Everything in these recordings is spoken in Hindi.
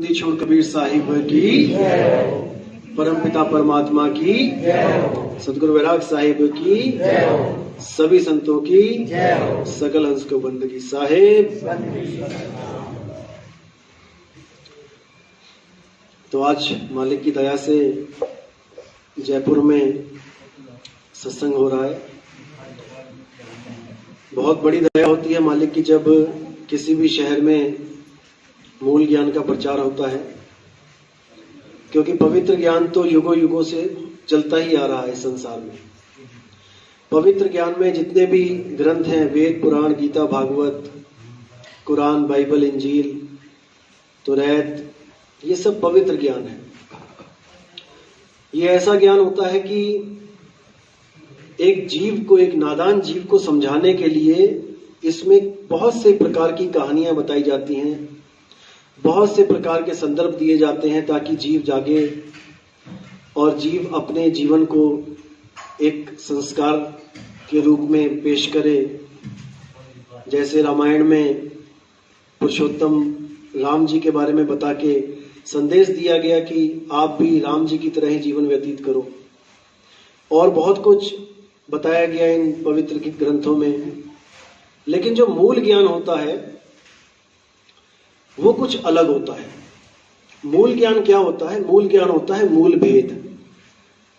छोड़ कबीर साहिब की, परम पिता परमात्मा की, सदगुरु वैराग साहिब की, सभी संतों की, सकल हंस को बंदगी साहिब। तो आज मालिक की दया से जयपुर में सत्संग हो रहा है। बहुत बड़ी दया होती है मालिक की जब किसी भी शहर में मूल ज्ञान का प्रचार होता है, क्योंकि पवित्र ज्ञान तो युगों युगों से चलता ही आ रहा है संसार में। पवित्र ज्ञान में जितने भी ग्रंथ हैं, वेद, पुराण, गीता, भागवत, कुरान, बाइबल, इंजील, तौरात, ये सब पवित्र ज्ञान है। ये ऐसा ज्ञान होता है कि एक जीव को, एक नादान जीव को समझाने के लिए इसमें बहुत से प्रकार की कहानियां बताई जाती हैं, बहुत से प्रकार के संदर्भ दिए जाते हैं ताकि जीव जागे और जीव अपने जीवन को एक संस्कार के रूप में पेश करे। जैसे रामायण में पुरुषोत्तम राम जी के बारे में बता के संदेश दिया गया कि आप भी राम जी की तरह ही जीवन व्यतीत करो, और बहुत कुछ बताया गया इन पवित्र ग्रंथों में। लेकिन जो मूल ज्ञान होता है वो कुछ अलग होता है। मूल ज्ञान क्या होता है? मूल ज्ञान होता है मूल भेद।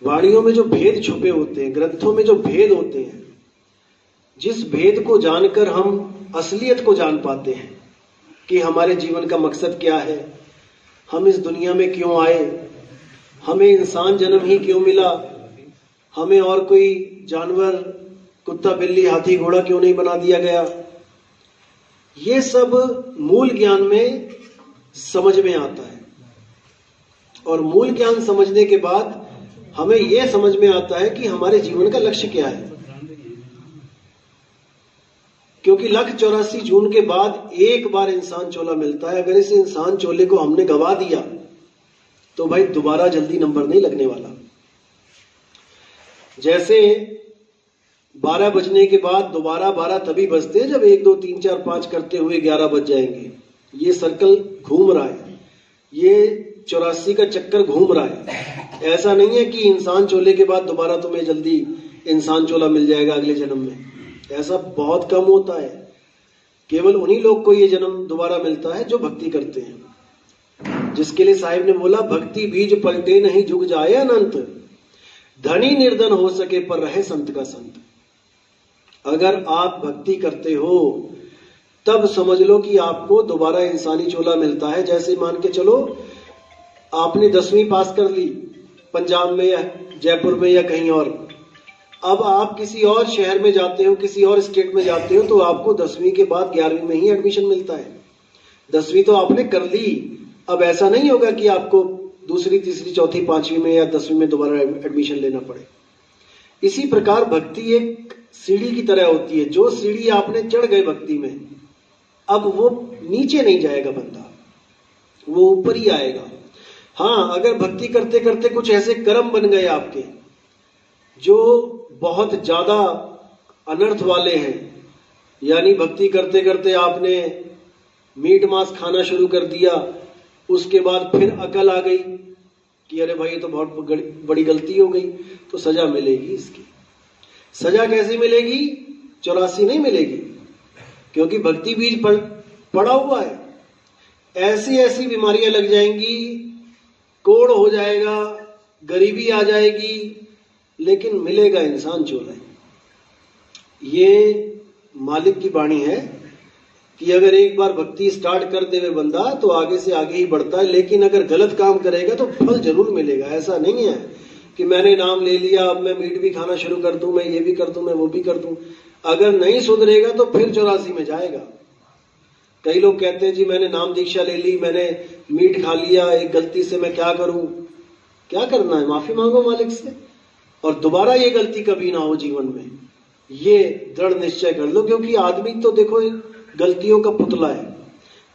वाणियों में जो भेद छुपे होते हैं, ग्रंथों में जो भेद होते हैं, जिस भेद को जानकर हम असलियत को जान पाते हैं कि हमारे जीवन का मकसद क्या है, हम इस दुनिया में क्यों आए, हमें इंसान जन्म ही क्यों मिला, हमें और कोई जानवर, कुत्ता, बिल्ली, हाथी, घोड़ा क्यों नहीं बना दिया गया। ये सब मूल ज्ञान में समझ में आता है। और मूल ज्ञान समझने के बाद हमें यह समझ में आता है कि हमारे जीवन का लक्ष्य क्या है। क्योंकि 184 जून के बाद एक बार इंसान चोला मिलता है। अगर इस इंसान चोले को हमने गवा दिया तो भाई दोबारा जल्दी नंबर नहीं लगने वाला। जैसे 12 बजने के बाद दोबारा 12 तभी बजते हैं जब 1 2 3 4 5 करते हुए 11 बज जाएंगे। ये सर्कल घूम रहा है, ये 84 का चक्कर घूम रहा है। ऐसा नहीं है कि इंसान चोले के बाद दोबारा तुम्हें जल्दी इंसान चोला मिल जाएगा अगले जन्म में। ऐसा बहुत कम होता है। केवल उन्हीं लोग को ये जन्म दोबारा मिलता है जो भक्ति करते हैं। जिसके लिए साहिब ने बोला, भक्ति बीज पलटे नहीं जुग जाए अनंत, धनी निर्धन हो सके पर रहे संत का संत। अगर आप भक्ति करते हो तब समझ लो कि आपको दोबारा इंसानी चोला मिलता है। जैसे मान के चलो आपने 10वीं पास कर ली पंजाब में या जयपुर में या कहीं और, अब आप किसी और शहर में जाते हो, किसी और स्टेट में जाते हो, तो आपको 10वीं के बाद 11वीं में ही एडमिशन मिलता है। 10वीं तो आपने कर ली, अब ऐसा नहीं होगा कि आपको दूसरी, तीसरी, चौथी, 5वीं में या 10वीं में दोबारा एडमिशन लेना पड़े। इसी प्रकार भक्ति एक सीढ़ी की तरह होती है। जो सीढ़ी आपने चढ़ गए भक्ति में, अब वो नीचे नहीं जाएगा बंदा, वो ऊपर ही आएगा। हाँ, अगर भक्ति करते करते कुछ ऐसे कर्म बन गए आपके जो बहुत ज्यादा अनर्थ वाले हैं, यानी भक्ति करते करते आपने मीट मांस खाना शुरू कर दिया, उसके बाद फिर अकल आ गई कि अरे भाई ये तो बहुत बड़ी गलती हो गई, तो सजा मिलेगी। इसकी सजा कैसे मिलेगी? 84 नहीं मिलेगी, क्योंकि भक्ति बीज पड़ा हुआ है। ऐसी ऐसी बीमारियां लग जाएंगी, कोढ़ हो जाएगा, गरीबी आ जाएगी, लेकिन मिलेगा इंसान चोला। ये मालिक की वाणी है कि अगर एक बार भक्ति स्टार्ट कर देवे बंदा तो आगे से आगे ही बढ़ता है। लेकिन अगर गलत काम करेगा तो फल जरूर मिलेगा। ऐसा नहीं है कि मैंने नाम ले लिया, अब मैं मीट भी खाना शुरू कर दूं, मैं ये भी कर दूं, मैं वो भी कर दूं। अगर नहीं सुधरेगा तो फिर 84 में जाएगा। कई लोग कहते हैं जी मैंने नाम दीक्षा ले ली, मैंने मीट खा लिया, एक गलती से मैं क्या करूं? क्या करना है? माफी मांगो मालिक से, और दोबारा ये गलती कभी ना हो जीवन में। ये दृढ़ निश्चय कर लो, क्योंकि आदमी तो देखो गलतियों का पुतला है।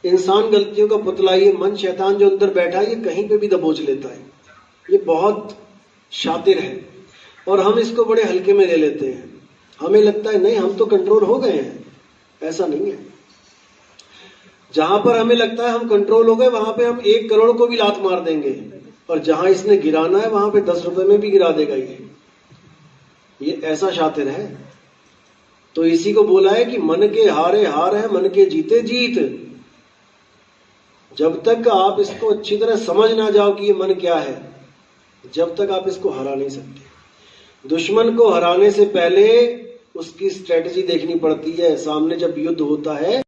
इंसान गलतियों का पुतला। ये मन शैतान जो अंदर बैठा है, ये कहीं पे भी दबोच लेता है। ये बहुत शातिर है और हम इसको बड़े हल्के में ले लेते हैं। हमें लगता है नहीं, हम तो कंट्रोल हो गए हैं। ऐसा नहीं है। जहां पर हमें लगता है हम कंट्रोल हो गए, वहां पे हम 1 करोड़ को भी लात मार देंगे, और जहां इसने गिराना है वहां पे 10 रुपए में भी गिरा देगा। ये ऐसा शातिर है। तो इसी को बोला है कि मन के हारे हार है, मन के जीते जीत। जब तक आप इसको अच्छी तरह समझ ना जाओ कि ये मन क्या है, जब तक आप इसको हरा नहीं सकते। दुश्मन को हराने से पहले उसकी स्ट्रेटजी देखनी पड़ती है। सामने जब युद्ध होता है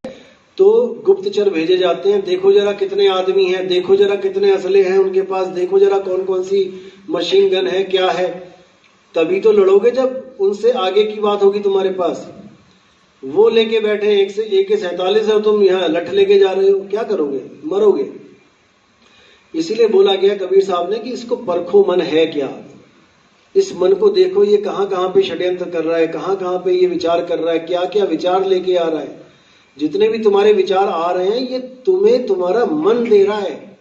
तो गुप्तचर भेजे जाते हैं, देखो जरा कितने आदमी हैं, देखो जरा कितने असले हैं उनके पास, देखो जरा कौन कौन सी मशीन गन है, क्या है। तभी तो लड़ोगे जब उनसे आगे की बात होगी तुम्हारे पास। वो लेके बैठे AK-47 और तुम यहाँ लठ लेके जा रहे हो, क्या करोगे? मरोगे। इसीलिए बोला गया कबीर साहब ने कि इसको परखो मन है क्या। इस मन को देखो, ये कहां कहां पे षड्यंत्र कर रहा है, कहां कहां पे ये विचार कर रहा है, क्या क्या विचार लेके आ रहा है। जितने भी तुम्हारे विचार आ रहे हैं ये तुम्हें तुम्हारा मन दे रहा है।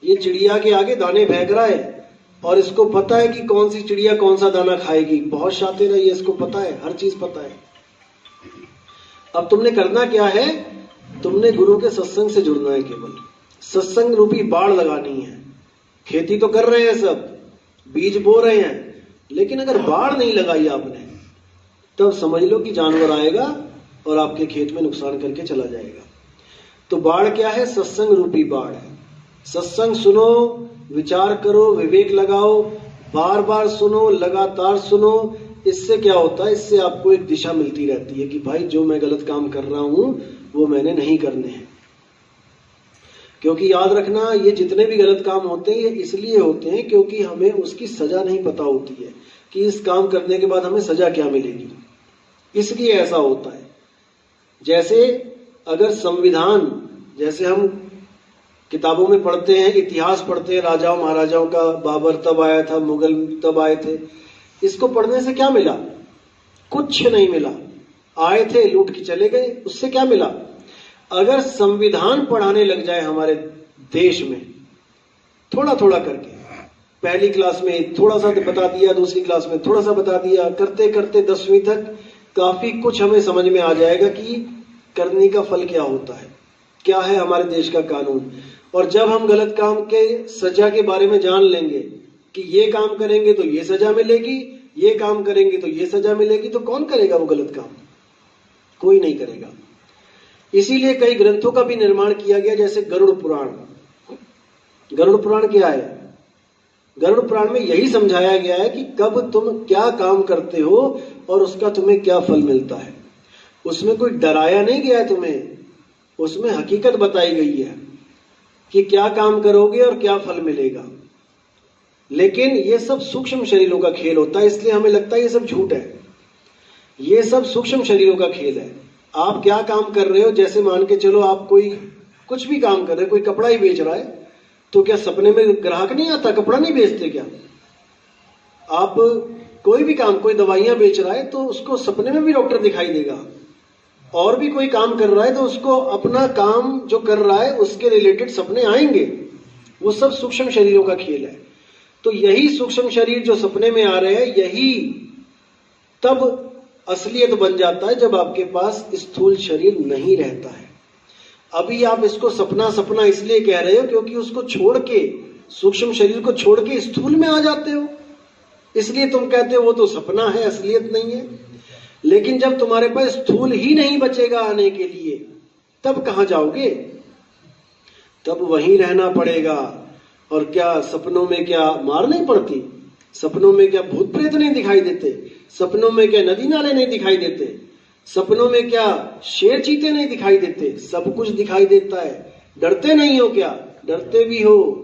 ये चिड़िया के आगे दाने फेंक रहा है और इसको पता है कि कौन सी चिड़िया कौन सा दाना खाएगी। बहुत शातिर है ये, इसको पता है, हर चीज पता है। अब तुमने करना क्या है, तुमने गुरु के सत्संग से जुड़ना है। केवल सत्संग रूपी बाढ़ लगानी है। खेती तो कर रहे हैं सब, बीज बो रहे हैं, लेकिन अगर बाढ़ नहीं लगाई आपने तब समझ लो कि जानवर आएगा और आपके खेत में नुकसान करके चला जाएगा। तो बाढ़ क्या है? सत्संग रूपी बाढ़ है। सत्संग सुनो, विचार करो, विवेक लगाओ, बार बार सुनो, लगातार सुनो। इससे क्या होता है, इससे आपको एक दिशा मिलती रहती है कि भाई जो मैं गलत काम कर रहा हूं वो मैंने नहीं करने हैं। क्योंकि याद रखना, ये जितने भी गलत काम होते हैं ये इसलिए होते हैं क्योंकि हमें उसकी सजा नहीं पता होती है कि इस काम करने के बाद हमें सजा क्या मिलेगी, इसलिए ऐसा होता है। जैसे अगर संविधान, जैसे हम किताबों में पढ़ते हैं, इतिहास पढ़ते हैं राजाओं महाराजाओं का, बाबर तब आया था, मुगल तब आए थे, इसको पढ़ने से क्या मिला? कुछ नहीं मिला। आए थे, लूट के चले गए, उससे क्या मिला? अगर संविधान पढ़ाने लग जाए हमारे देश में थोड़ा थोड़ा करके, पहली क्लास में थोड़ा सा बता दिया, दूसरी क्लास में थोड़ा सा बता दिया, करते करते 10वीं तक काफी कुछ हमें समझ में आ जाएगा कि करने का फल क्या होता है, क्या है हमारे देश का कानून। और जब हम गलत काम के सजा के बारे में जान लेंगे कि ये काम करेंगे तो ये सजा मिलेगी, ये काम करेंगे तो ये सजा मिलेगी, तो कौन करेगा वो गलत काम? कोई नहीं करेगा। इसीलिए कई ग्रंथों का भी निर्माण किया गया, जैसे गरुड़ पुराण। गरुड़ पुराण क्या है? गरुड़ पुराण में यही समझाया गया है कि कब तुम क्या काम करते हो और उसका तुम्हें क्या फल मिलता है। उसमें कोई डराया नहीं गया है तुम्हें, उसमें हकीकत बताई गई है कि क्या काम करोगे और क्या फल मिलेगा। लेकिन ये सब सूक्ष्म शरीरों का खेल होता है, इसलिए हमें लगता है ये सब झूठ है। ये सब सूक्ष्म शरीरों का खेल है। आप क्या काम कर रहे हो, जैसे मान के चलो आप कोई कुछ भी काम कर रहे हो, कोई कपड़ा ही बेच रहा है, तो क्या सपने में ग्राहक नहीं आता? कपड़ा नहीं बेचते क्या आप? कोई भी काम, कोई दवाइयां बेच रहा है तो उसको सपने में भी डॉक्टर दिखाई देगा। और भी कोई काम कर रहा है तो उसको अपना काम जो कर रहा है उसके रिलेटेड सपने आएंगे। वो सब सूक्ष्म शरीरों का खेल है। तो यही सूक्ष्म शरीर जो सपने में आ रहे हैं, यही तब असलियत बन जाता है जब आपके पास स्थूल शरीर नहीं रहता है। अभी आप इसको सपना सपना इसलिए कह रहे हो क्योंकि उसको छोड़ के, सूक्ष्म शरीर को छोड़ के स्थूल में आ जाते हो, इसलिए तुम कहते हो वो तो सपना है, असलियत नहीं है। लेकिन जब तुम्हारे पास स्थूल ही नहीं बचेगा आने के लिए, तब कहां जाओगे? तब वहीं रहना पड़ेगा। और क्या सपनों में क्या मार नहीं पड़ती? सपनों में क्या भूत प्रेत नहीं दिखाई देते? सपनों में क्या नदी नाले नहीं दिखाई देते? सपनों में क्या शेर चीते नहीं दिखाई देते? सब कुछ दिखाई देता है। डरते नहीं हो क्या? डरते भी हो।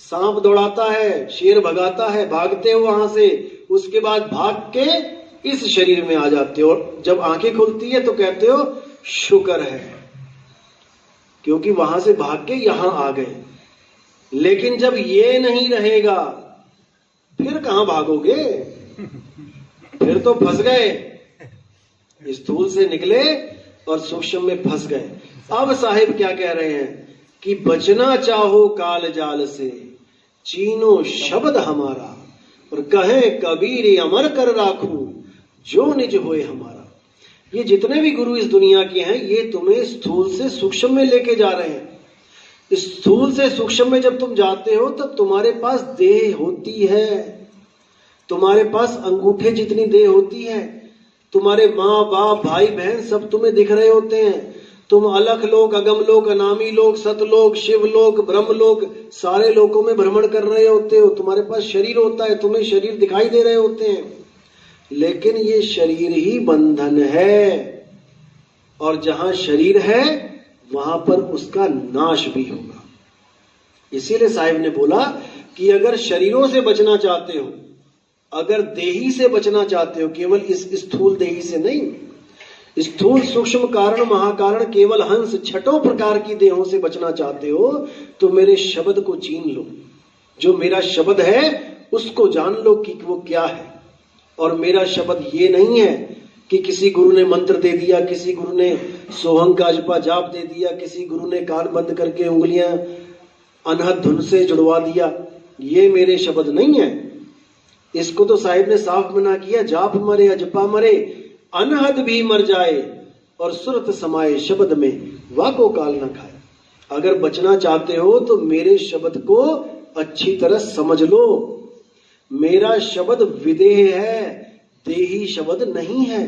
सांप दौड़ाता है, शेर भगाता है, भागते हो वहां से, उसके बाद भाग के इस शरीर में आ जाते हो। और जब आंखें खुलती है तो कहते हो शुक्र है, क्योंकि वहां से भाग के यहां आ गए। लेकिन जब ये नहीं रहेगा फिर कहां भागोगे? फिर तो फंस गए, स्थूल से निकले और सूक्ष्म में फंस गए। अब साहिब क्या कह रहे हैं कि बचना चाहो काल जाल से, चीनो शब्द हमारा, और कहे कबीर अमर कर राखू, जो निज होए हमारा। ये जितने भी गुरु इस दुनिया के हैं, ये तुम्हें स्थूल से सूक्ष्म में लेके जा रहे हैं। स्थूल से सूक्ष्म में जब तुम जाते हो तब तुम्हारे पास देह होती है, तुम्हारे पास अंगूठे जितनी देह होती है, तुम्हारे माँ बाप भाई बहन सब तुम्हें दिख रहे होते हैं। तुम अलख लोक, अगम लोक, अनामी लोक, सतलोक, शिवलोक, ब्रह्मलोक, सारे लोकों में भ्रमण कर रहे होते हो। तुम्हारे पास शरीर होता है, तुम्हें शरीर दिखाई दे रहे होते हैं, लेकिन ये शरीर ही बंधन है, और जहां शरीर है वहां पर उसका नाश भी होगा। इसीलिए साहिब ने बोला कि अगर शरीरों से बचना चाहते हो, अगर देही से बचना चाहते हो, केवल इस स्थूल देही से नहीं, स्थूल सूक्ष्म कारण महाकारण केवल हंस छठों प्रकार की देहों से बचना चाहते हो, तो मेरे शब्द को चीन लो। जो मेरा शब्द है उसको जान लो कि वो क्या है। और मेरा शब्द ये नहीं है कि किसी गुरु ने मंत्र दे दिया, किसी गुरु ने सोहंग का जपा जाप दे दिया, किसी गुरु ने कान बंद करके उंगलियां अनहद धुन से जुड़वा दिया। ये मेरे शब्द नहीं है। इसको तो साहिब ने साफ मना किया, जाप मरे अजपा मरे, अनहद भी मर जाए, और सुरत समाये शब्द में वाको काल न खाए। अगर बचना चाहते हो तो मेरे शब्द को अच्छी तरह समझ लो। मेरा शब्द विदेह है, देही शब्द नहीं है।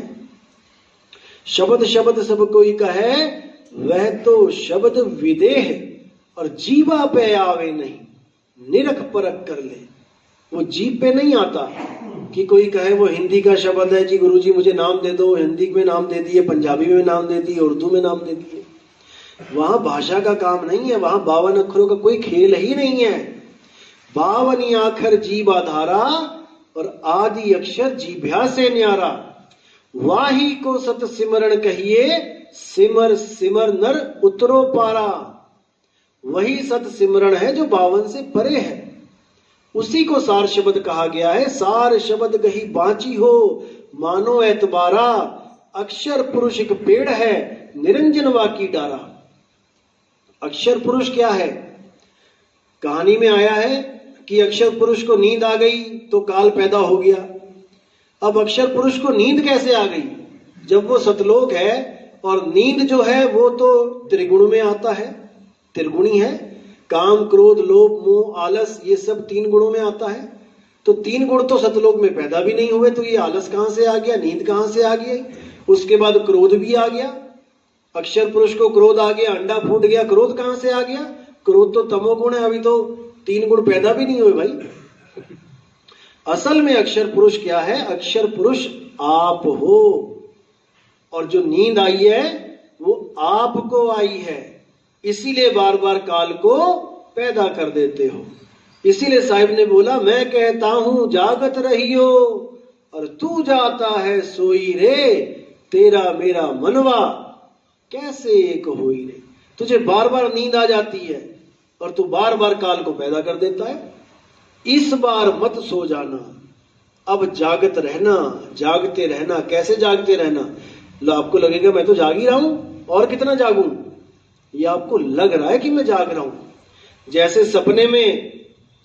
शब्द शब्द सब कोई कहे, वह तो शब्द विदेह, और जीवा पे आवे नहीं, निरख परख कर ले। वो जीभ पे नहीं आता कि कोई कहे वो हिंदी का शब्द है जी, गुरुजी मुझे नाम दे दो। हिंदी में नाम दे दिए, पंजाबी में नाम दे दिए, उर्दू में नाम दे दिए। वहां भाषा का काम नहीं है, वहां 52 अक्षरों का कोई खेल ही नहीं है। 52 आखर जीव आधारा, और आदि अक्षर जीभ्या से न्यारा। वाही को सत सिमरण कहिए, सिमर सिमर नर उतरो पारा। वही सत सिमरण है जो 52 से परे है, उसी को सार शब्द कहा गया है। सार शब्द कही बांची हो, मानो एतबारा। अक्षर पुरुष एक पेड़ है, निरंजन वाकी डारा। अक्षर पुरुष क्या है? कहानी में आया है कि अक्षर पुरुष को नींद आ गई तो काल पैदा हो गया। अब अक्षर पुरुष को नींद कैसे आ गई? जब वो सतलोक है, और नींद जो है वो तो त्रिगुण में आता है, त्रिगुणी है। काम क्रोध लोभ मोह आलस, ये सब 3 गुणों में आता है। तो 3 गुण तो सतलोक में पैदा भी नहीं हुए, तो ये आलस कहां से आ गया, नींद कहां से आ गई? उसके बाद क्रोध भी आ गया। अक्षर पुरुष को क्रोध आ गया, अंडा फूट गया, क्रोध कहां से आ गया? क्रोध तो तमोगुण है, अभी तो 3 गुण पैदा भी नहीं हुए भाई। असल में अक्षर पुरुष क्या है? अक्षर पुरुष आप हो, और जो नींद आई है वो आपको आई है, इसीलिए बार बार काल को पैदा कर देते हो। इसीलिए साहिब ने बोला, मैं कहता हूं जागत रहियो, और तू जाता है सोई रे। तेरा मेरा मनवा कैसे एक होई रे। तुझे बार बार नींद आ जाती है और तू बार बार काल को पैदा कर देता है। इस बार मत सो जाना, अब जागत रहना, जागते रहना। कैसे जागते रहना? लो, आपको लगेगा मैं तो जाग ही रहा हूं, और कितना जागूं? ये आपको लग रहा है कि मैं जाग रहा हूं। जैसे सपने में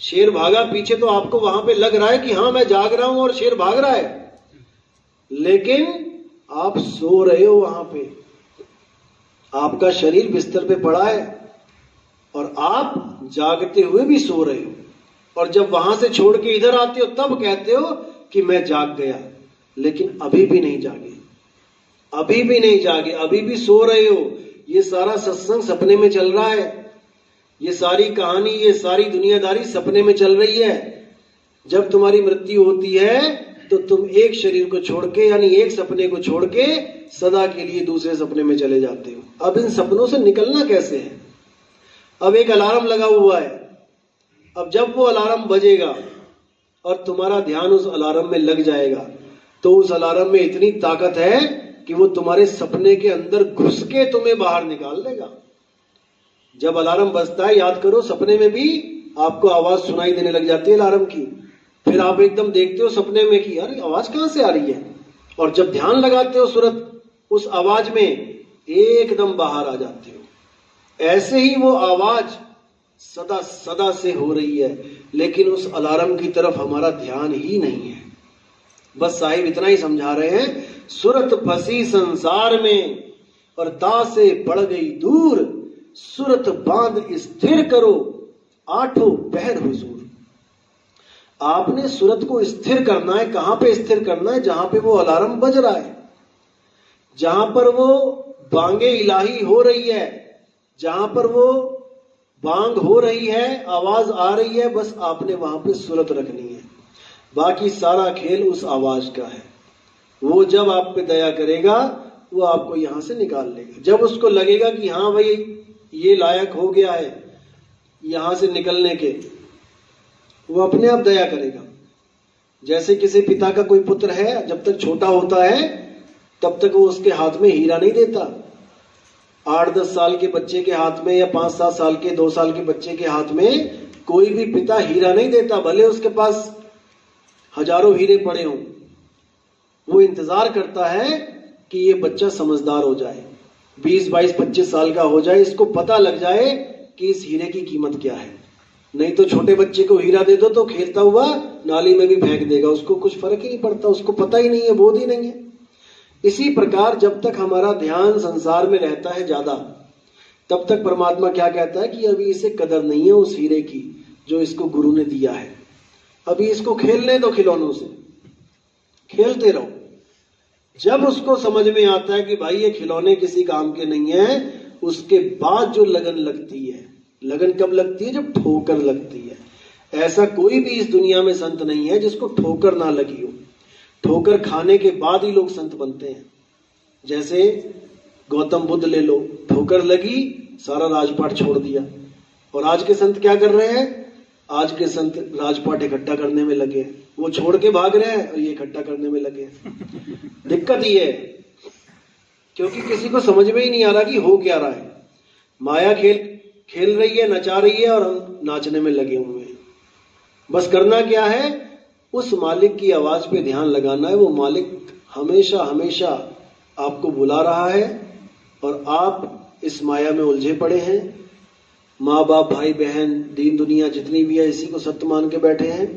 शेर भागा पीछे, तो आपको वहां पे लग रहा है कि हाँ मैं जाग रहा हूं और शेर भाग रहा है, लेकिन आप सो रहे हो। वहां पे आपका शरीर बिस्तर पे पड़ा है और आप जागते हुए भी सो रहे हो। और जब वहां से छोड़ के इधर आते हो तब कहते हो कि मैं जाग गया, लेकिन अभी भी नहीं जागे, अभी भी नहीं जागे, अभी भी सो रहे हो। ये सारा सत्संग सपने में चल रहा है, ये सारी कहानी, ये सारी दुनियादारी सपने में चल रही है। जब तुम्हारी मृत्यु होती है तो तुम एक शरीर को छोड़ के, यानी एक सपने को छोड़ के सदा के लिए दूसरे सपने में चले जाते हो। अब इन सपनों से निकलना कैसे है? अब एक अलार्म लगा हुआ है, अब जब वो अलार्म बजेगा और तुम्हारा ध्यान उस अलार्म में लग जाएगा, तो उस अलार्म में इतनी ताकत है कि वो तुम्हारे सपने के अंदर घुस के तुम्हें बाहर निकाल देगा। जब अलार्म बजता है, याद करो, सपने में भी आपको आवाज सुनाई देने लग जाती है अलार्म की। फिर आप एकदम देखते हो सपने में कि यार आवाज कहां से आ रही है, और जब ध्यान लगाते हो सूरत, उस आवाज में एकदम बाहर आ जाते हो। ऐसे ही वो आवाज सदा सदा से हो रही है, लेकिन उस अलार्म की तरफ हमारा ध्यान ही नहीं है। बस साहिब इतना ही समझा रहे हैं, सूरत फंसी संसार में और दा से बढ़ गई दूर, सूरत बांध स्थिर करो आठों पहर हुजूर। आपने सूरत को स्थिर करना है। कहां पे स्थिर करना है? जहां पे वो अलार्म बज रहा है, जहां पर वो बांगे इलाही हो रही है, जहां पर वो बांग हो रही है, आवाज आ रही है, बस आपने वहां पे सूरत रखनी है। बाकी सारा खेल उस आवाज का है। वो जब आप पे दया करेगा वो आपको यहां से निकाल लेगा। जब उसको लगेगा कि हाँ भाई ये लायक हो गया है यहां से निकलने के, वो अपने आप दया करेगा। जैसे किसी पिता का कोई पुत्र है, जब तक छोटा होता है तब तक वो उसके हाथ में हीरा नहीं देता। 8-10 साल के बच्चे के हाथ में या 5-7 साल के 2 साल के बच्चे के हाथ में कोई भी पिता हीरा नहीं देता, भले उसके पास हजारों हीरे पड़े हों। वो इंतजार करता है कि ये बच्चा समझदार हो जाए, 20, 22, 25 साल का हो जाए, इसको पता लग जाए कि इस हीरे की कीमत क्या है। नहीं तो छोटे बच्चे को हीरा दे दो तो खेलता हुआ नाली में भी फेंक देगा, उसको कुछ फर्क ही नहीं पड़ता, उसको पता ही नहीं है, बोध ही नहीं है। इसी प्रकार जब तक हमारा ध्यान संसार में रहता है ज्यादा, तब तक परमात्मा क्या कहता है कि अभी इसे कदर नहीं है उस हीरे की जो इसको गुरु ने दिया है, अभी इसको खेलने दो, खिलौनों से खेलते रहो। जब उसको समझ में आता है कि भाई ये खिलौने किसी काम के नहीं है, उसके बाद जो लगन लगती है, लगन कब लगती है? जब ठोकर लगती है। ऐसा कोई भी इस दुनिया में संत नहीं है जिसको ठोकर ना लगी हो। ठोकर खाने के बाद ही लोग संत बनते हैं। जैसे गौतम बुद्ध ले लो, ठोकर लगी, सारा राजपाट छोड़ दिया। और आज के संत क्या कर रहे हैं? आज के संत राजपाट इकट्ठा करने में लगे हैं। वो छोड़ के भाग रहे हैं और ये इकट्ठा करने में लगे हैं। दिक्कत ये है क्योंकि किसी को समझ में ही नहीं आ रहा कि हो क्या रहा है। माया खेल रही है, नचा रही है और हम नाचने में लगे हुए हैं। बस करना क्या है? उस मालिक की आवाज पे ध्यान लगाना है। वो मालिक हमेशा हमेशा आपको बुला रहा है और आप इस माया में उलझे पड़े हैं। माँ बाप, भाई बहन, दीन दुनिया जितनी भी है इसी को सत्य मान के बैठे हैं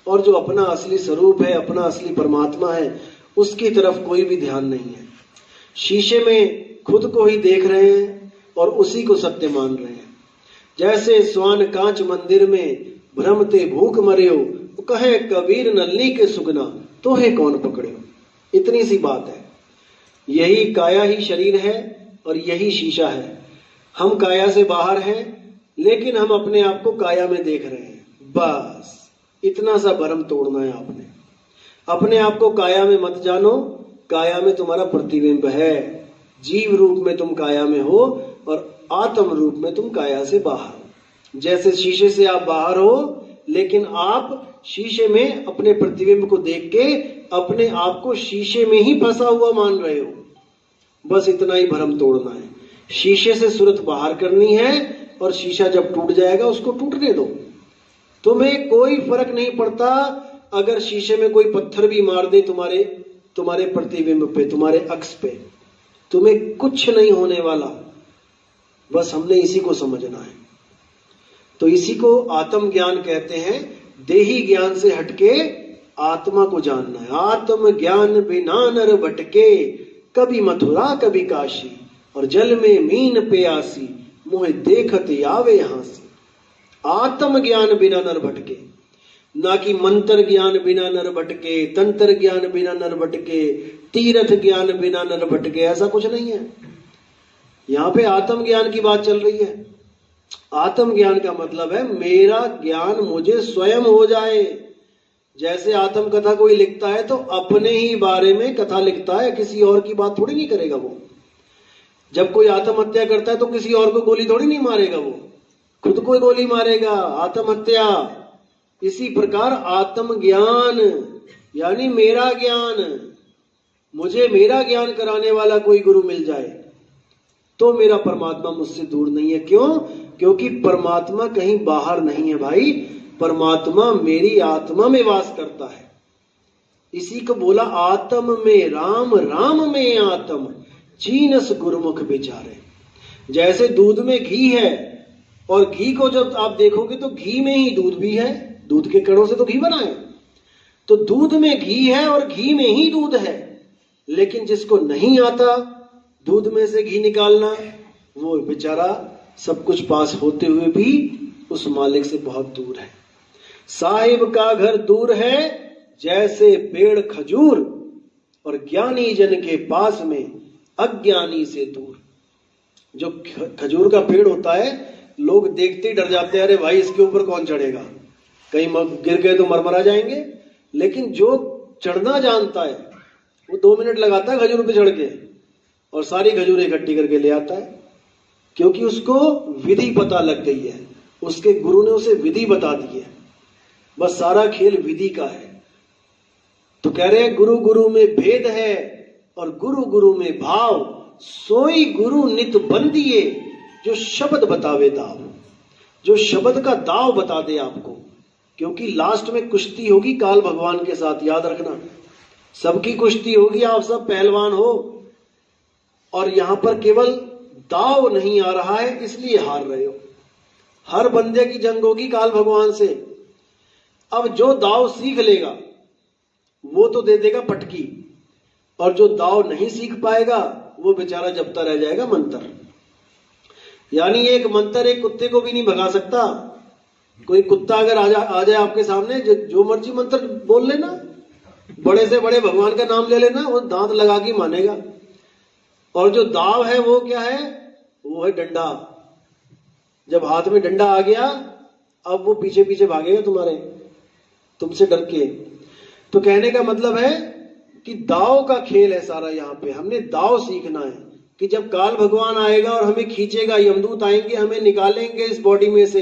और जो अपना असली स्वरूप है, अपना असली परमात्मा है, उसकी तरफ कोई भी ध्यान नहीं है। शीशे में खुद को ही देख रहे हैं और उसी को सत्य मान रहे हैं। जैसे स्वान कांच मंदिर में भ्रमते भूख मर्यो, कहे कबीर नल्ली के सुगना तो है कौन पकड़ियो। इतनी सी बात है। यही काया ही शरीर है और यही शीशा है। हम काया से बाहर हैं लेकिन हम अपने आप को काया में देख रहे हैं। बस इतना सा भ्रम तोड़ना है आपने। अपने आप को काया में मत जानो, काया में तुम्हारा प्रतिबिंब है। जीव रूप में तुम काया में हो और आत्म रूप में तुम काया से बाहर हो। जैसे शीशे से आप बाहर हो लेकिन आप शीशे में अपने प्रतिबिंब को देख के अपने आप को शीशे में ही फंसा हुआ मान रहे हो। बस इतना ही भ्रम तोड़ना है। शीशे से सूरत बाहर करनी है और शीशा जब टूट जाएगा उसको टूटने दो। तुम्हें कोई फर्क नहीं पड़ता अगर शीशे में कोई पत्थर भी मार दे तुम्हारे प्रतिबिंब पे, तुम्हारे अक्स पे, तुम्हें कुछ नहीं होने वाला। बस हमने इसी को समझना है। तो इसी को आत्म ज्ञान कहते हैं। देही ज्ञान से हटके आत्मा को जानना है। आत्म ज्ञान बिना नर भटके, कभी मथुरा कभी काशी, और जल में मीन प्यासी, मुझे देखत आवे हांसी। आत्म ज्ञान बिना नर भटके, ना कि मंत्र ज्ञान बिना नर भटके, तंत्र ज्ञान बिना नर भटके, तीर्थ ज्ञान बिना नर भटके। ऐसा कुछ नहीं है। यहां पे आत्म ज्ञान की बात चल रही है। आत्म ज्ञान का मतलब है मेरा ज्ञान मुझे स्वयं हो जाए। जैसे आत्म कथा कोई लिखता है तो अपने ही बारे में कथा लिखता है, किसी और की बात थोड़ी नहीं करेगा वो। जब कोई आत्महत्या करता है तो किसी और को गोली थोड़ी नहीं मारेगा, वो खुद को गोली मारेगा, आत्महत्या। इसी प्रकार आत्म ज्ञान यानी मेरा ज्ञान, मुझे मेरा ज्ञान कराने वाला कोई गुरु मिल जाए तो मेरा परमात्मा मुझसे दूर नहीं है। क्यों? क्योंकि परमात्मा कहीं बाहर नहीं है भाई, परमात्मा मेरी आत्मा में वास करता है। इसी को बोला आत्म में राम, राम में आत्म, चीनस गुरुमुख विचारे। जैसे दूध में घी है और घी को जब आप देखोगे तो घी में ही दूध भी है, दूध के कणों से तो घी बना है। तो दूध में घी है और घी में ही दूध है, लेकिन जिसको नहीं आता दूध में से घी निकालना, वो बेचारा सब कुछ पास होते हुए भी उस मालिक से बहुत दूर है। साहिब का घर दूर है जैसे पेड़ खजूर, और ज्ञानी जन के पास में अज्ञानी से दूर। जो खजूर का पेड़ होता है, लोग देखते ही डर जाते हैं, अरे भाई इसके ऊपर कौन चढ़ेगा, कहीं गिर गए तो मरमरा जाएंगे। लेकिन जो चढ़ना जानता है वो 2 मिनट लगाता है खजूर पे चढ़ के, और सारी खजूर इकट्ठी करके ले आता है, क्योंकि उसको विधि पता लग गई है, उसके गुरु ने उसे विधि बता दी है। बस सारा खेल विधि का है। तो कह रहे हैं गुरु गुरु में भेद है और गुरु गुरु में भाव, सोई गुरु नित बंदिए, जो शब्द बतावे दाव, जो शब्द का दाव बता दे आपको। क्योंकि लास्ट में कुश्ती होगी काल भगवान के साथ, याद रखना, सबकी कुश्ती होगी, आप सब पहलवान हो, और यहां पर केवल दाव नहीं आ रहा है इसलिए हार रहे हो। हर बंदे की जंग होगी काल भगवान से। अब जो दाव सीख लेगा वो तो दे देगा पटकी, और जो दाव नहीं सीख पाएगा वो बेचारा जपता रह जाएगा मंत्र। यानी एक मंत्र एक कुत्ते को भी नहीं भगा सकता। कोई कुत्ता अगर आ जाए आपके सामने, जो मर्जी मंत्र बोल लेना, बड़े से बड़े भगवान का नाम ले लेना, वो दांत लगा के मानेगा। और जो दाव है वो क्या है, वो है डंडा। जब हाथ में डंडा आ गया, अब वो पीछे पीछे भागेगा तुम्हारे, तुमसे डर के। तो कहने का मतलब है कि दाव का खेल है सारा। यहाँ पे हमने दाव सीखना है कि जब काल भगवान आएगा और हमें खींचेगा, यमदूत आएंगे हमें निकालेंगे इस बॉडी में से,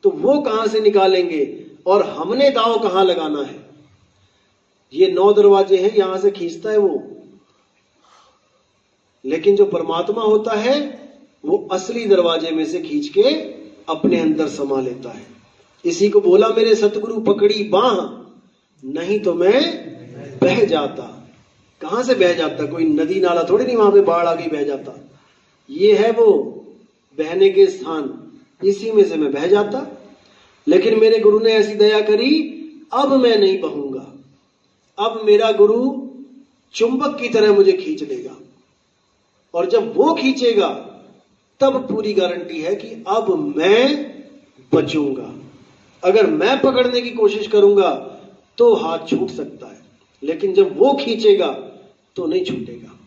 तो वो कहां से निकालेंगे और हमने दाव कहां लगाना है। ये 9 दरवाजे हैं, यहां से खींचता है वो। लेकिन जो परमात्मा होता है वो असली दरवाजे में से खींच के अपने अंदर समा लेता है। इसी को बोला मेरे सतगुरु पकड़ी बाह, नहीं तो मैं बह जाता। कहां से बह जाता, कोई नदी नाला थोड़ी नहीं, वहां पे बाढ़ आ गई बह जाता। ये है वो बहने के स्थान, इसी में से मैं बह जाता। लेकिन मेरे गुरु ने ऐसी दया करी, अब मैं नहीं बहूंगा। अब मेरा गुरु चुंबक की तरह मुझे खींच लेगा, और जब वो खींचेगा तब पूरी गारंटी है कि अब मैं बचूंगा। अगर मैं पकड़ने की कोशिश करूंगा तो हाथ छूट सकता है, लेकिन जब वो खींचेगा तो नहीं छूटेगा।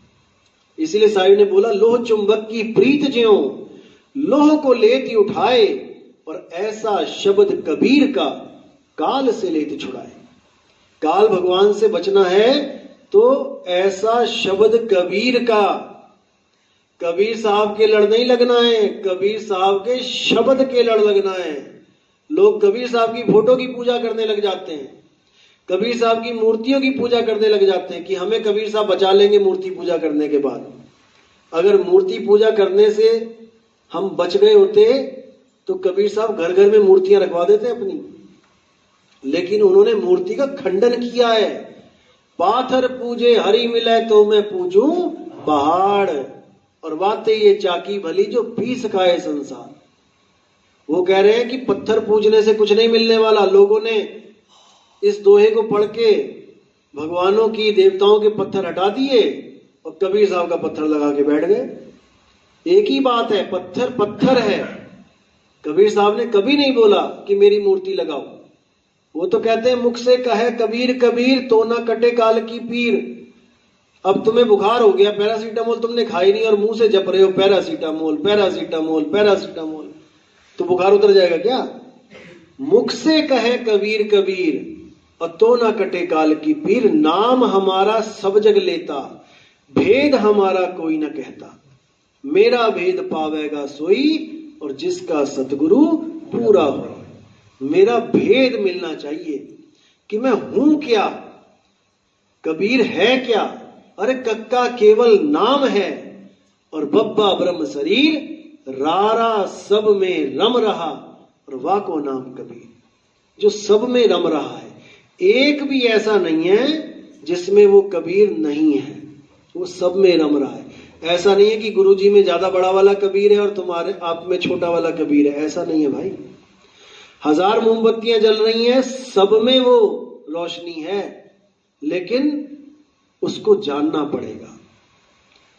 इसीलिए साहिब ने बोला, लोह चुंबक की प्रीत ज्यों लोह को लेती उठाए, और ऐसा शब्द कबीर का काल से लेती छुड़ाए। काल भगवान से बचना है तो ऐसा शब्द कबीर का, कबीर साहब के लड़ नहीं लगना है, कबीर साहब के शब्द के लड़ लगना है। लोग कबीर साहब की फोटो की पूजा करने लग जाते हैं, कबीर साहब की मूर्तियों की पूजा करने लग जाते हैं कि हमें कबीर साहब बचा लेंगे मूर्ति पूजा करने के बाद। अगर मूर्ति पूजा करने से हम बच गए होते तो कबीर साहब घर घर में मूर्तियां रखवा देते अपनी। लेकिन उन्होंने मूर्ति का खंडन किया है। पाथर पूजे हरि मिले तो मैं पूजूं पहाड़, और बातें ये चाकी भली जो पीस खाए संसार। वो कह रहे हैं कि पत्थर पूजने से कुछ नहीं मिलने वाला। लोगों ने इस दोहे को पढ़ के भगवानों की, देवताओं के पत्थर हटा दिए और कबीर साहब का पत्थर लगा के बैठ गए। एक ही बात है, पत्थर पत्थर है। कबीर साहब ने कभी नहीं बोला कि मेरी मूर्ति लगाओ। वो तो कहते हैं मुख से कहे कबीर कबीर तो ना कटे काल की पीर। अब तुम्हें बुखार हो गया, पैरासीटामोल तुमने खाई नहीं और मुंह से जप रहे हो पैरासीटामोल पैरासीटामोल पैरासीटामोल, तो बुखार उतर जाएगा क्या? मुख से कहे कबीर कबीर और तो ना कटे काल की पीर। नाम हमारा सब जग लेता, भेद हमारा कोई न कहता। मेरा भेद पावेगा सोई और जिसका सतगुरु पूरा हो। मेरा भेद मिलना चाहिए कि मैं हूं क्या, कबीर है क्या। अरे कक्का केवल नाम है और बब्बा ब्रह्म शरीर, रारा सब में रम रहा और वाको नाम कबीर। जो सब में रम रहा है, एक भी ऐसा नहीं है जिसमें वो कबीर नहीं है। वो सब में रम रहा है। ऐसा नहीं है कि गुरुजी में ज्यादा बड़ा वाला कबीर है और तुम्हारे आप में छोटा वाला कबीर है, ऐसा नहीं है भाई। 1000 मोमबत्तियां जल रही हैं, सब में वो रोशनी है, लेकिन उसको जानना पड़ेगा।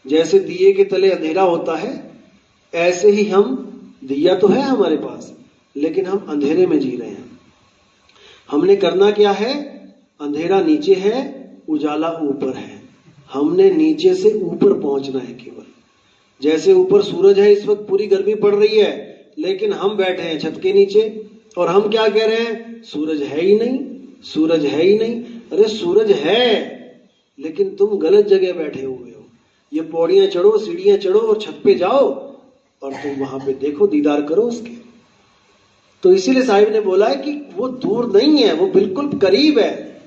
जैसे दिए के तले अंधेरा होता है, ऐसे ही हम, दिया तो है हमारे पास, लेकिन हम अंधेरे में जी रहे हैं। हमने करना क्या है? अंधेरा नीचे है, उजाला ऊपर है। हमने नीचे से ऊपर पहुंचना है केवल। जैसे ऊपर सूरज है, इस वक्त पूरी गर्मी पड़ रही है, लेकिन हम बैठे हैं छत के नीचे और हम क्या कह रहे हैं? सूरज है ही नहीं, सूरज है ही नहीं। अरे सूरज है, लेकिन तुम गलत जगह बैठे हुए हो। ये पौड़ियां चढ़ो, सीढ़ियां चढ़ो और छत पे जाओ और तुम वहां पे देखो, दीदार करो उसके। तो इसीलिए साहिब ने बोला है कि वो दूर नहीं है, वो बिल्कुल करीब है,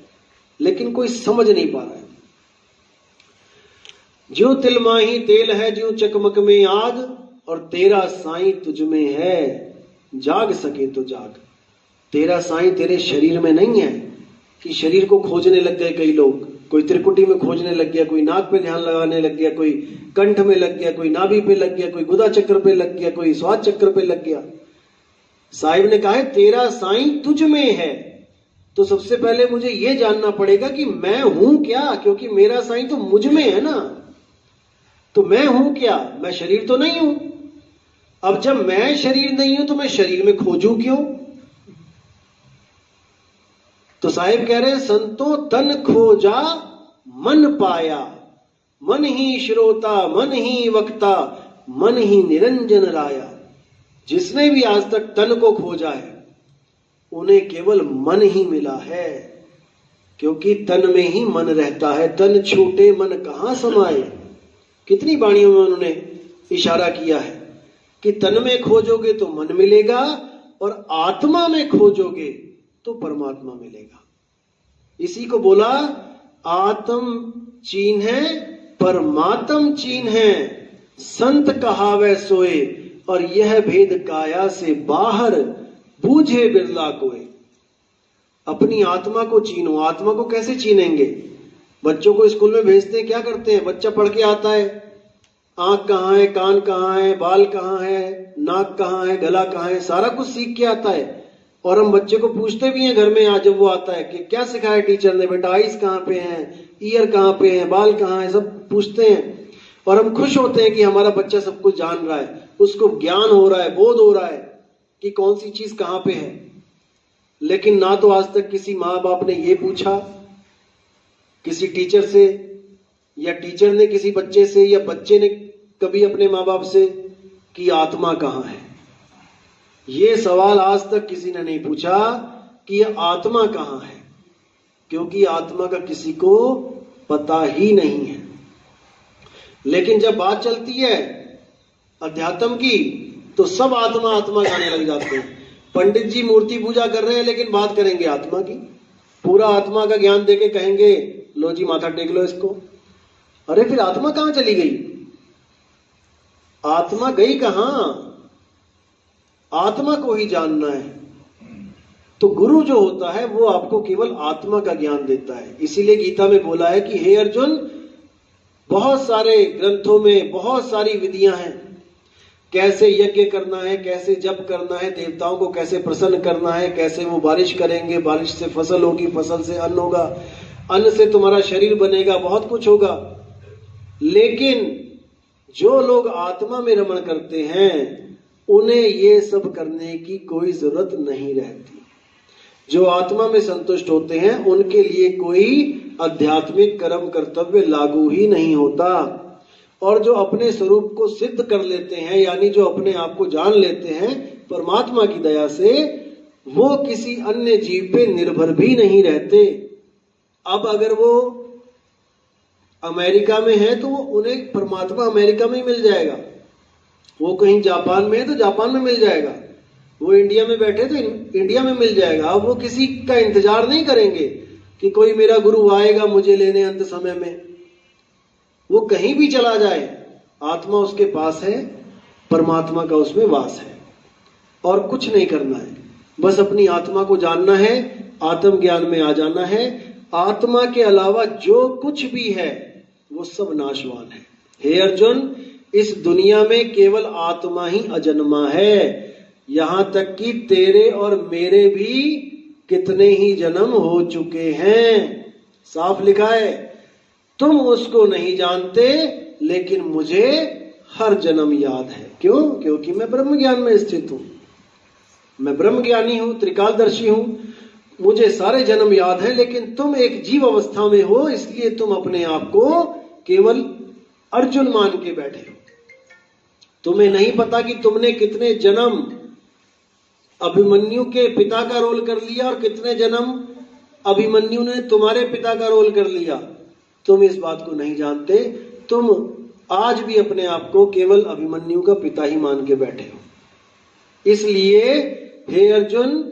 लेकिन कोई समझ नहीं पा रहा है। ज्यों तिल माही तेल है, ज्यों चकमक में आग, और तेरा साईं तुझ में है, जाग सके तो जाग। तेरा साईं तेरे शरीर में नहीं है कि शरीर को खोजने लग गए कई लोग। कोई त्रिकुटी में खोजने लग गया, कोई नाक पे ध्यान लगाने लग गया, कोई कंठ में लग गया, कोई नाभि पे लग गया, कोई गुदा चक्र पे लग गया, कोई स्वाद चक्र पे लग गया। साहिब ने कहा है तेरा साईं तुझ में है। तो सबसे पहले मुझे यह जानना पड़ेगा कि मैं हूं क्या, क्योंकि मेरा साईं तो मुझ में है ना। तो मैं हूं क्या? मैं शरीर तो नहीं हूं। अब जब मैं शरीर नहीं हूं तो मैं शरीर में खोजूं क्यों? तो साहिब कह रहे हैं संतो तन खोजा मन पाया, मन ही श्रोता मन ही वक्ता, मन ही निरंजन राया। जिसने भी आज तक तन को खोजा है उन्हें केवल मन ही मिला है, क्योंकि तन में ही मन रहता है। तन छूटे मन कहां समाए। कितनी वाणियों में उन्होंने इशारा किया है कि तन में खोजोगे तो मन मिलेगा और आत्मा में खोजोगे तो परमात्मा मिलेगा। इसी को बोला आत्म चीन है परमात्म चीन है, संत कहावे सोए, और यह भेद काया से बाहर बूझे बिरला कोई। अपनी आत्मा को चीनो। आत्मा को कैसे चीनेंगे? बच्चों को स्कूल में भेजते हैं, क्या करते हैं? बच्चा पढ़ के आता है, आंख कहाँ है, कान कहाँ है, बाल कहाँ है, नाक कहाँ है, गला कहाँ है, सारा कुछ सीख के आता है। और हम बच्चे को पूछते भी हैं घर में आज जब वो आता है कि क्या सिखाया टीचर ने, बेटा आईज कहाँ पे हैं, ईयर कहाँ पे हैं, बाल कहाँ है, सब पूछते हैं। और हम खुश होते हैं कि हमारा बच्चा सब कुछ जान रहा है, उसको ज्ञान हो रहा है, बोध हो रहा है कि कौन सी चीज कहाँ पे है। लेकिन ना तो आज तक किसी माँ बाप ने ये पूछा किसी टीचर से, या टीचर ने किसी बच्चे से, या बच्चे ने कभी अपने माँ बाप से कि आत्मा कहाँ है। ये सवाल आज तक किसी ने नहीं पूछा कि ये आत्मा कहाँ है, क्योंकि आत्मा का किसी को पता ही नहीं है। लेकिन जब बात चलती है अध्यात्म की तो सब आत्मा आत्मा गाने लग जाते हैं। पंडित जी मूर्ति पूजा कर रहे हैं लेकिन बात करेंगे आत्मा की, पूरा आत्मा का ज्ञान देके कहेंगे लो जी माथा टेक लो इसको। अरे फिर आत्मा कहां चली गई? आत्मा गई कहां? आत्मा को ही जानना है। तो गुरु जो होता है वो आपको केवल आत्मा का ज्ञान देता है। इसीलिए गीता में बोला है कि हे अर्जुन, बहुत सारे ग्रंथों में बहुत सारी विधियां हैं, कैसे यज्ञ करना है, कैसे जप करना है, देवताओं को कैसे प्रसन्न करना है, कैसे वो बारिश करेंगे, बारिश से फसल होगी, फसल से अन्न होगा, अन्न से तुम्हारा शरीर बनेगा, बहुत कुछ होगा। लेकिन जो लोग आत्मा में रमण करते हैं उन्हें ये सब करने की कोई जरूरत नहीं रहती। जो आत्मा में संतुष्ट होते हैं उनके लिए कोई आध्यात्मिक कर्म कर्तव्य लागू ही नहीं होता। और जो अपने स्वरूप को सिद्ध कर लेते हैं, यानी जो अपने आप को जान लेते हैं परमात्मा की दया से, वो किसी अन्य जीव पे निर्भर भी नहीं रहते। अब अगर वो अमेरिका में है तो वो उन्हें परमात्मा अमेरिका में ही मिल जाएगा, वो कहीं जापान में है तो जापान में मिल जाएगा, वो इंडिया में बैठे तो इंडिया में मिल जाएगा। अब वो किसी का इंतजार नहीं करेंगे कि कोई मेरा गुरु आएगा मुझे लेने अंत समय में। वो कहीं भी चला जाए, आत्मा उसके पास है, परमात्मा का उसमें वास है, और कुछ नहीं करना है। बस अपनी आत्मा को जानना है, आत्म ज्ञान में आ जाना है। आत्मा के अलावा जो कुछ भी है वो सब नाशवान है। हे अर्जुन, इस दुनिया में केवल आत्मा ही अजन्मा है। यहां तक कि तेरे और मेरे भी कितने ही जन्म हो चुके हैं। साफ लिखा है, तुम उसको नहीं जानते लेकिन मुझे हर जन्म याद है। क्यों? क्योंकि मैं ब्रह्म ज्ञान में स्थित हूं, मैं ब्रह्म ज्ञानी हूं, त्रिकालदर्शी हूं, मुझे सारे जन्म याद है। लेकिन तुम एक जीव अवस्था में हो, इसलिए तुम अपने आप को केवल अर्जुन मान के बैठे हो। तुम्हें नहीं पता कि तुमने कितने जन्म अभिमन्यु के पिता का रोल कर लिया और कितने जन्म अभिमन्यु ने तुम्हारे पिता का रोल कर लिया। तुम इस बात को नहीं जानते। तुम आज भी अपने आप को केवल अभिमन्यु का पिता ही मान के बैठे हो। इसलिए हे अर्जुन,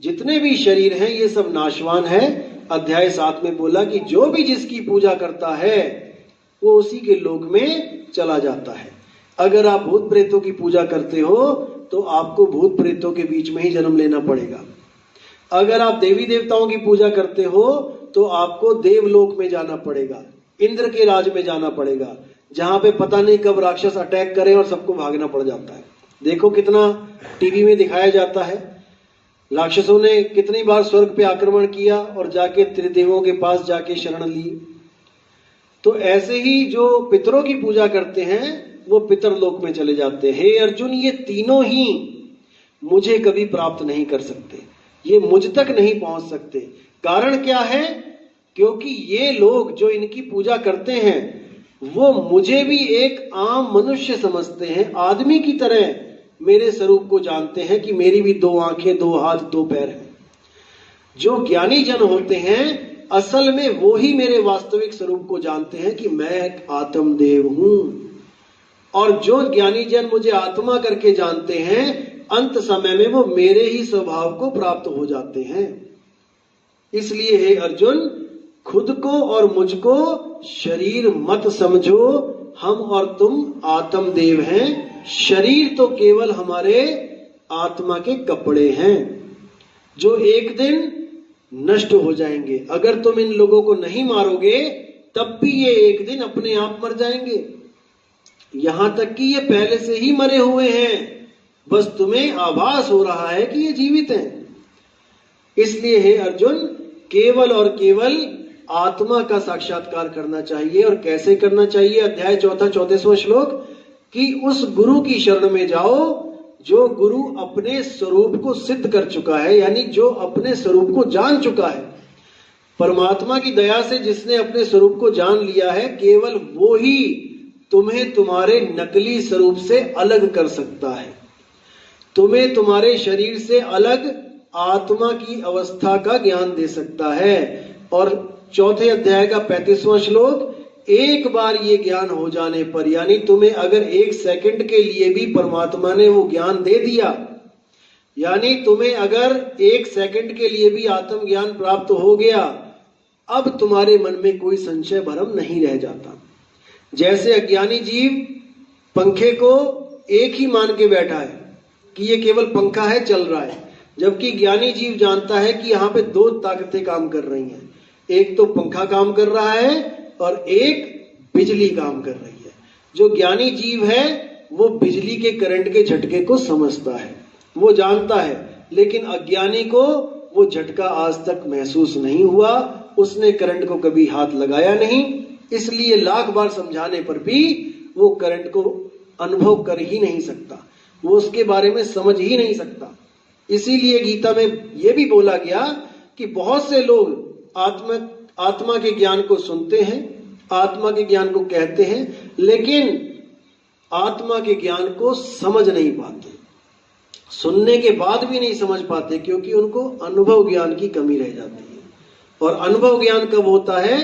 जितने भी शरीर हैं ये सब नाशवान है। अध्याय 7 में बोला कि जो भी जिसकी पूजा करता है वो उसी के लोक में चला जाता है। अगर आप भूत प्रेतों की पूजा करते हो तो आपको भूत प्रेतों के बीच में ही जन्म लेना पड़ेगा। अगर आप देवी देवताओं की पूजा करते हो तो आपको देवलोक में जाना पड़ेगा, इंद्र के राज में जाना पड़ेगा, जहां पे पता नहीं कब राक्षस अटैक करे और सबको भागना पड़ जाता है। देखो कितना टीवी में दिखाया जाता है, राक्षसों ने कितनी बार स्वर्ग पे आक्रमण किया और जाके त्रिदेवों के पास जाके शरण ली। तो ऐसे ही जो पितरों की पूजा करते हैं वो पितरलोक में चले जाते हैं। हे अर्जुन, ये तीनों ही मुझे कभी प्राप्त नहीं कर सकते, ये मुझ तक नहीं पहुंच सकते। कारण क्या है? क्योंकि ये लोग जो इनकी पूजा करते हैं वो मुझे भी एक आम मनुष्य समझते हैं, आदमी की तरह मेरे स्वरूप को जानते हैं कि मेरी भी 2 आंखें, 2 हाथ, 2 पैर हैं। जो ज्ञानी जन होते हैं असल में वो ही मेरे वास्तविक स्वरूप को जानते हैं कि मैं एक आत्मदेव हूं। और जो ज्ञानी जन मुझे आत्मा करके जानते हैं, अंत समय में वो मेरे ही स्वभाव को प्राप्त हो जाते हैं। इसलिए हे अर्जुन, खुद को और मुझको शरीर मत समझो। हम और तुम आत्मदेव हैं, शरीर तो केवल हमारे आत्मा के कपड़े हैं जो एक दिन नष्ट हो जाएंगे। अगर तुम इन लोगों को नहीं मारोगे तब भी ये एक दिन अपने आप मर जाएंगे। यहां तक कि ये पहले से ही मरे हुए हैं, बस तुम्हें आभास हो रहा है कि ये जीवित हैं। इसलिए हे अर्जुन, केवल और केवल आत्मा का साक्षात्कार करना चाहिए। और कैसे करना चाहिए? अध्याय 4 34वां श्लोक, कि उस गुरु की शरण में जाओ जो गुरु अपने स्वरूप को सिद्ध कर चुका है, यानी जो अपने स्वरूप को जान चुका है। परमात्मा की दया से जिसने अपने स्वरूप को जान लिया है, केवल वो ही तुम्हें तुम्हारे नकली स्वरूप से अलग कर सकता है, तुम्हें तुम्हारे शरीर से अलग आत्मा की अवस्था का ज्ञान दे सकता है। और 4 अध्याय का 35वां श्लोक, एक बार ये ज्ञान हो जाने पर, यानी तुम्हें अगर 1 सेकंड के लिए भी परमात्मा ने वो ज्ञान दे दिया, यानी तुम्हें अगर 1 सेकंड के लिए भी आत्म ज्ञान प्राप्त हो गया, अब तुम्हारे मन में कोई संशय भरम नहीं रह जाता। जैसे अज्ञानी जीव पंखे को एक ही मान के बैठा है कि ये केवल पंखा है, चल रहा है, जबकि ज्ञानी जीव जानता है कि यहाँ पे 2 ताकतें काम कर रही हैं। एक तो पंखा काम कर रहा है और एक बिजली काम कर रही है। जो ज्ञानी जीव है वो बिजली के करंट के झटके को समझता है, वो जानता है, लेकिन अज्ञानी को वो झटका आज तक महसूस नहीं हुआ, उसने करंट को कभी हाथ लगाया नहीं, इसलिए लाख बार समझाने पर भी वो करंट को अनुभव कर ही नहीं सकता, वो उसके बारे में समझ ही नहीं सकता। इसीलिए गीता में यह भी बोला गया कि बहुत से लोग आत्मा के ज्ञान को सुनते हैं, आत्मा के ज्ञान को कहते हैं, लेकिन आत्मा के ज्ञान को समझ नहीं पाते, सुनने के बाद भी नहीं समझ पाते, क्योंकि उनको अनुभव ज्ञान की कमी रह जाती है। और अनुभव ज्ञान कब होता है?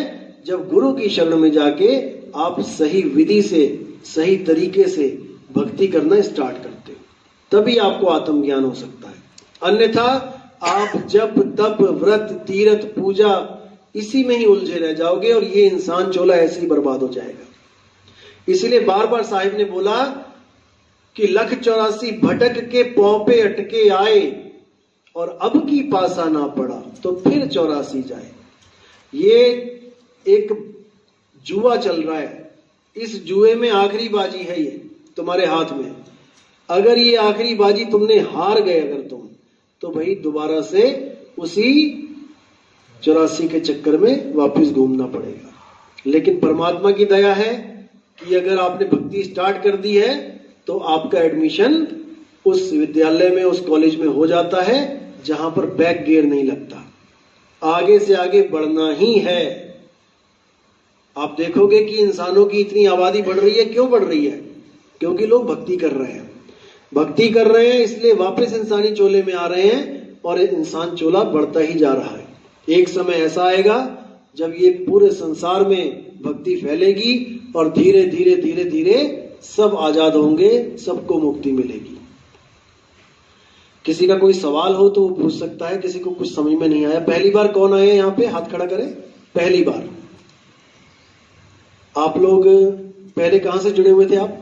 जब गुरु की शरण में जाके आप सही विधि से, सही तरीके से भक्ति करना स्टार्ट करते हो, तभी आपको आत्मज्ञान हो सकता है। अन्यथा आप जप तप व्रत तीर्थ पूजा इसी में ही उलझे रह जाओगे और ये इंसान चोला ऐसे ही बर्बाद हो जाएगा। इसीलिए बार बार साहिब ने बोला कि 184 भटक के पौ पे अटके आए और अब की पासा ना पड़ा तो फिर 84 जाए। ये एक जुआ चल रहा है, इस जुए में आखिरी बाजी है ये तुम्हारे हाथ में। अगर ये आखिरी बाजी तुमने हार गए अगर तुम, तो भाई दोबारा से उसी 84 के चक्कर में वापस घूमना पड़ेगा। लेकिन परमात्मा की दया है कि अगर आपने भक्ति स्टार्ट कर दी है तो आपका एडमिशन उस विद्यालय में, उस कॉलेज में हो जाता है जहां पर बैक गियर नहीं लगता। आगे से आगे बढ़ना ही है। आप देखोगे कि इंसानों की इतनी आबादी बढ़ रही है। क्यों बढ़ रही है? क्योंकि लोग भक्ति कर रहे हैं। भक्ति कर रहे हैं इसलिए वापस इंसानी चोले में आ रहे हैं और इंसान चोला बढ़ता ही जा रहा है। एक समय ऐसा आएगा जब ये पूरे संसार में भक्ति फैलेगी और धीरे धीरे धीरे धीरे सब आजाद होंगे, सबको मुक्ति मिलेगी। किसी का कोई सवाल हो तो वो पूछ सकता है। किसी को कुछ समझ में नहीं आया? पहली बार कौन आया यहाँ पे? हाथ खड़ा करें। पहली बार। आप लोग पहले कहां से जुड़े हुए थे आप?